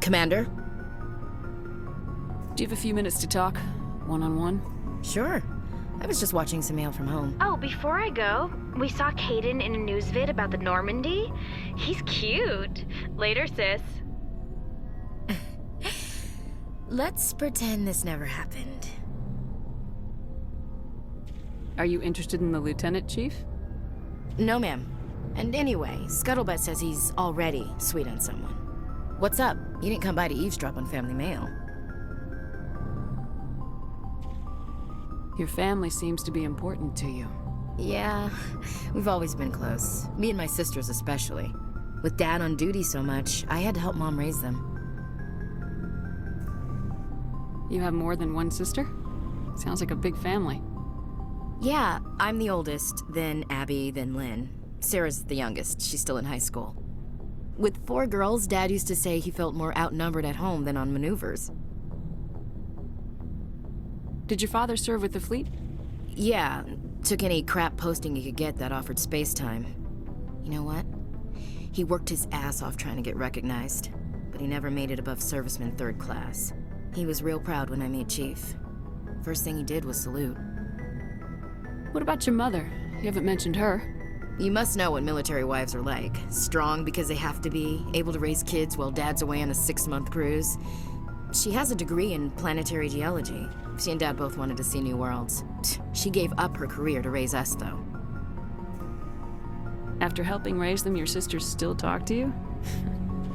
Commander? Do you have a few minutes to talk? One-on-one? Sure. I was just watching some mail from home. Oh, before I go, we saw Caden in a news vid about the Normandy. He's cute. Later, sis. Let's pretend this never happened. Are you interested in the Lieutenant, Chief? No, ma'am. And anyway, Scuttlebutt says he's already sweet on someone. What's up? You didn't come by to eavesdrop on family mail. Your family seems to be important to you. Yeah, we've always been close. Me and my sisters especially. With Dad on duty so much, I had to help Mom raise them. You have more than one sister? Sounds like a big family. Yeah, I'm the oldest, then Abby, then Lynn. Sarah's the youngest. She's still in high school. With 4 girls, Dad used to say he felt more outnumbered at home than on maneuvers. Did your father serve with the fleet? Yeah, took any crap posting he could get that offered space time. You know what? He worked his ass off trying to get recognized, but he never made it above serviceman 3rd class. He was real proud when I made Chief. First thing he did was salute. What about your mother? You haven't mentioned her. You must know what military wives are like. Strong because they have to be, able to raise kids while Dad's away on a 6-month cruise. She has a degree in planetary geology. She and Dad both wanted to see new worlds. She gave up her career to raise us, though. After helping raise them, your sisters still talk to you?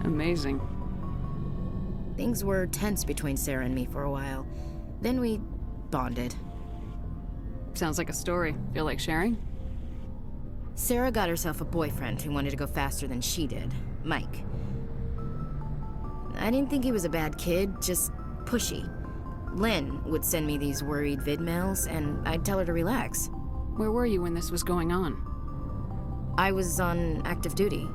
Amazing. Things were tense between Sarah and me for a while. Then we bonded. Sounds like a story. Feel like sharing? Sarah got herself a boyfriend who wanted to go faster than she did, Mike. I didn't think he was a bad kid, just pushy. Lynn would send me these worried vid mails, and I'd tell her to relax. Where were you when this was going on? I was on active duty.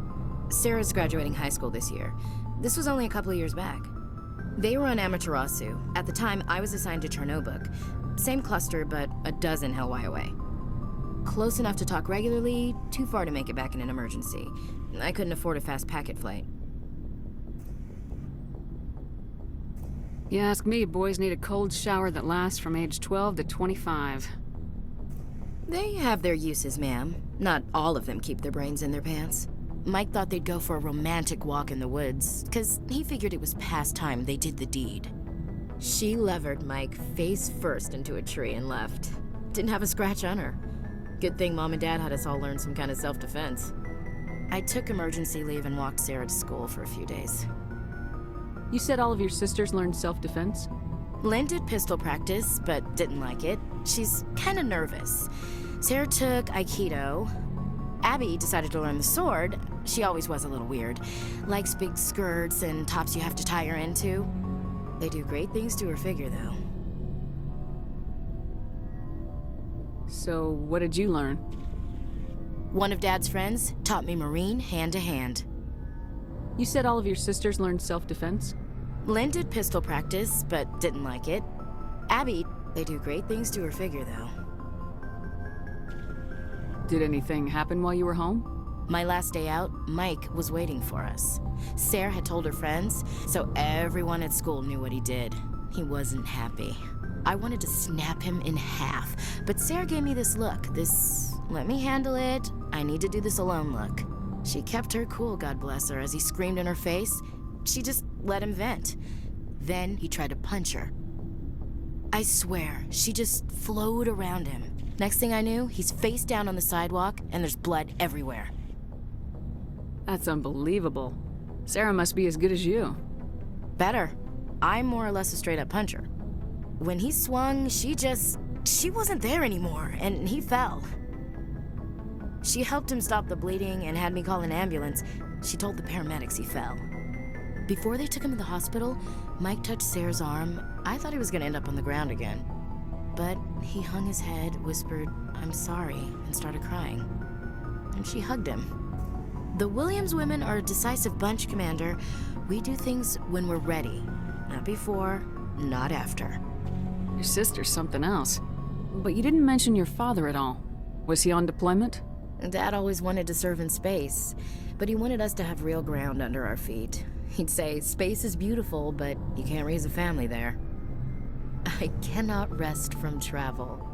Sarah's graduating high school this year. This was only a couple of years back. They were on Amaterasu. At the time, I was assigned to Chernobog. Same cluster, but a dozen Hellwire away. Close enough to talk regularly, too far to make it back in an emergency. I couldn't afford a fast packet flight. You ask me, boys need a cold shower that lasts from age 12 to 25. They have their uses, ma'am. Not all of them keep their brains in their pants. Mike thought they'd go for a romantic walk in the woods, 'cause he figured it was past time they did the deed. She levered Mike face first into a tree and left. Didn't have a scratch on her. Good thing Mom and Dad had us all learn some kind of self-defense. I took emergency leave and walked Sarah to school for a few days. You said all of your sisters learned self-defense? Lynn did pistol practice, but didn't like it. She's kind of nervous. Sarah took Aikido. Abby decided to learn the sword. She always was a little weird. Likes big skirts and tops you have to tie her into. They do great things to her figure, though. So, what did you learn? One of Dad's friends taught me Marine hand to hand. You said all of your sisters learned self-defense? Lynn did pistol practice, but didn't like it. Abby, they do great things to her figure, though. Did anything happen while you were home? My last day out, Mike was waiting for us. Sarah had told her friends, so everyone at school knew what he did. He wasn't happy. I wanted to snap him in half, but Sarah gave me this look, let me handle it, I need to do this alone look. She kept her cool, God bless her, as he screamed in her face. She just let him vent. Then he tried to punch her. I swear, she just flowed around him. Next thing I knew, he's face down on the sidewalk, and there's blood everywhere. That's unbelievable. Sarah must be as good as you. Better. I'm more or less a straight-up puncher. When he swung, she wasn't there anymore, and he fell. She helped him stop the bleeding and had me call an ambulance. She told the paramedics he fell. Before they took him to the hospital, Mike touched Sarah's arm. I thought he was gonna end up on the ground again. But he hung his head, whispered, "I'm sorry," and started crying. And she hugged him. The Williams women are a decisive bunch, Commander. We do things when we're ready. Not before, not after. Your sister's something else. But you didn't mention your father at all. Was he on deployment? Dad always wanted to serve in space, but he wanted us to have real ground under our feet. He'd say, space is beautiful, but you can't raise a family there. I cannot rest from travel.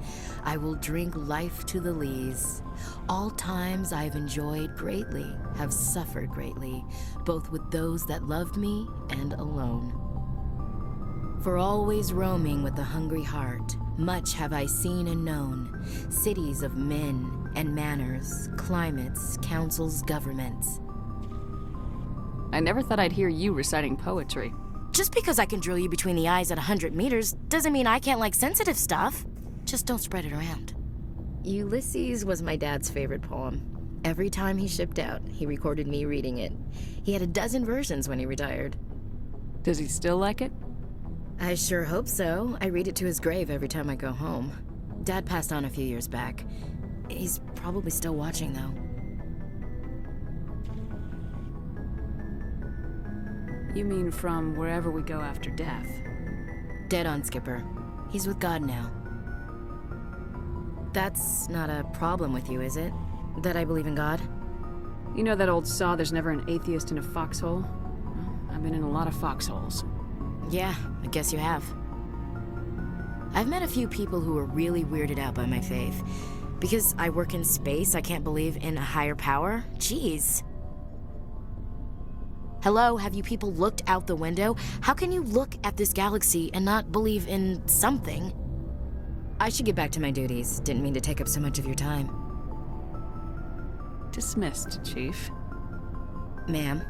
I will drink life to the lees. All times I've enjoyed greatly, have suffered greatly, both with those that loved me and alone. For always roaming with a hungry heart, much have I seen and known, cities of men and manners, climates, councils, governments. I never thought I'd hear you reciting poetry. Just because I can drill you between the eyes at 100 meters doesn't mean I can't like sensitive stuff. Just don't spread it around. Ulysses was my dad's favorite poem. Every time he shipped out, he recorded me reading it. He had a dozen versions when he retired. Does he still like it? I sure hope so. I read it to his grave every time I go home. Dad passed on a few years back. He's probably still watching, though. You mean from wherever we go after death? Dead on, Skipper. He's with God now. That's not a problem with you, is it? That I believe in God? You know that old saw, there's never an atheist in a foxhole? Well, I've been in a lot of foxholes. Yeah, I guess you have. I've met a few people who are really weirded out by my faith. Because I work in space, I can't believe in a higher power? Jeez. Hello, have you people looked out the window? How can you look at this galaxy and not believe in something? I should get back to my duties. Didn't mean to take up so much of your time. Dismissed, Chief. Ma'am.